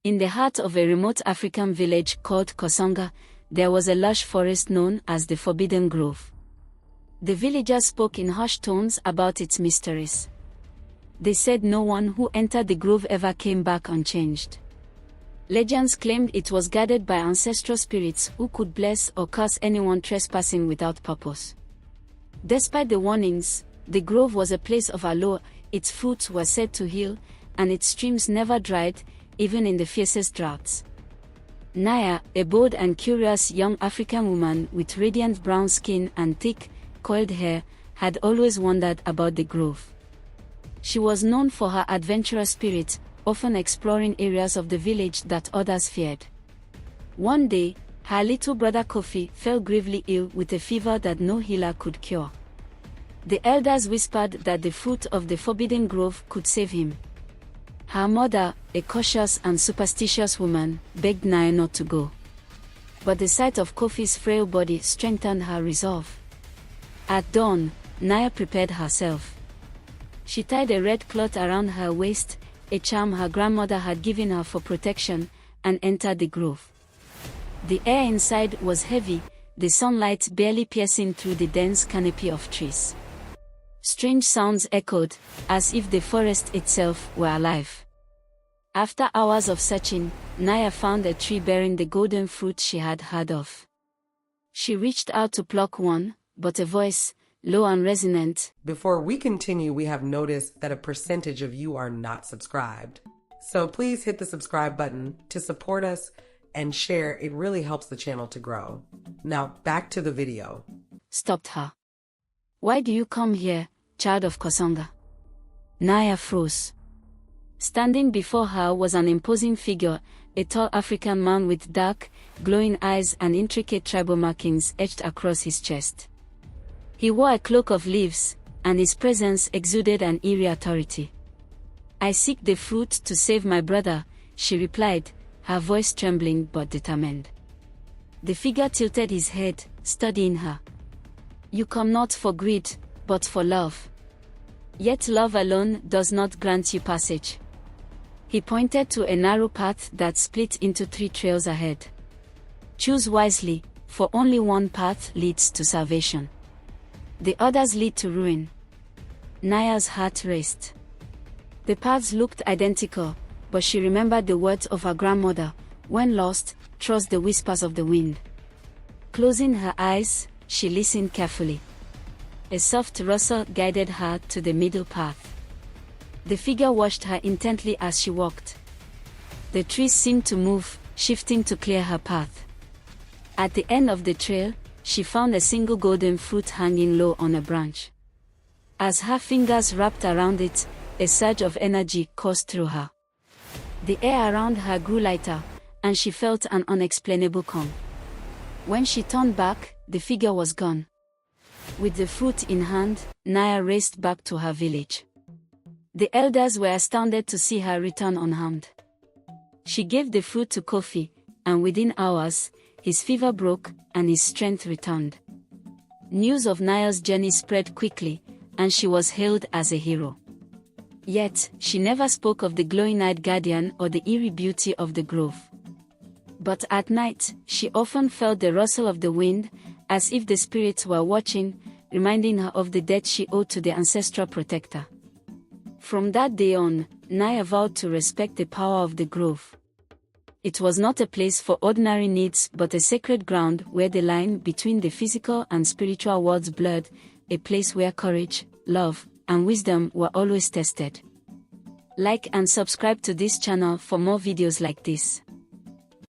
In the heart of a remote African village called Kosonga, there was a lush forest known as the Forbidden Grove. The villagers spoke in hushed tones about its mysteries. They said no one who entered the grove ever came back unchanged. Legends claimed it was guarded by ancestral spirits who could bless or curse anyone trespassing without purpose. Despite the warnings, the grove was a place of allure, its fruits were said to heal, and its streams never dried, even in the fiercest droughts. Naya, a bold and curious young African woman with radiant brown skin and thick, coiled hair, had always wondered about the grove. She was known for her adventurous spirit, often exploring areas of the village that others feared. One day, her little brother Kofi fell gravely ill with a fever that no healer could cure. The elders whispered that the fruit of the Forbidden Grove could save him. Her mother, a cautious and superstitious woman, begged Naya not to go. But the sight of Kofi's frail body strengthened her resolve. At dawn, Naya prepared herself. She tied a red cloth around her waist, a charm her grandmother had given her for protection, and entered the grove. The air inside was heavy, the sunlight barely piercing through the dense canopy of trees. Strange sounds echoed, as if the forest itself were alive. After hours of searching, Naya found a tree bearing the golden fruit she had heard of. She reached out to pluck one, but a voice, low and resonant. Before we continue, we have noticed that a percentage of you are not subscribed. So please hit the subscribe button to support us and share. It really helps the channel to grow. Now back to the video. Stopped her. Why do you come here, child of Kosonga? Naya froze. Standing before her was an imposing figure, a tall African man with dark, glowing eyes and intricate tribal markings etched across his chest. He wore a cloak of leaves, and his presence exuded an eerie authority. I seek the fruit to save my brother, she replied, her voice trembling but determined. The figure tilted his head, studying her. You come not for greed, but for love. Yet love alone does not grant you passage. He pointed to a narrow path that split into 3 trails ahead. Choose wisely, for only one path leads to salvation. The others lead to ruin. Naya's heart raced. The paths looked identical, but she remembered the words of her grandmother, when lost, trust the whispers of the wind. Closing her eyes, she listened carefully. A soft rustle guided her to the middle path. The figure watched her intently as she walked. The trees seemed to move, shifting to clear her path. At the end of the trail, she found a single golden fruit hanging low on a branch. As her fingers wrapped around it, a surge of energy coursed through her. The air around her grew lighter, and she felt an unexplainable calm. When she turned back, the figure was gone. With the fruit in hand, Naya raced back to her village. The elders were astounded to see her return unharmed. She gave the fruit to Kofi, and within hours, his fever broke, and his strength returned. News of Naya's journey spread quickly, and she was hailed as a hero. Yet, she never spoke of the glowing-eyed guardian or the eerie beauty of the grove. But at night, she often felt the rustle of the wind, as if the spirits were watching, reminding her of the debt she owed to the ancestral protector. From that day on, Naya vowed to respect the power of the grove. It was not a place for ordinary needs but a sacred ground where the line between the physical and spiritual worlds blurred, a place where courage, love, and wisdom were always tested. Like and subscribe to this channel for more videos like this.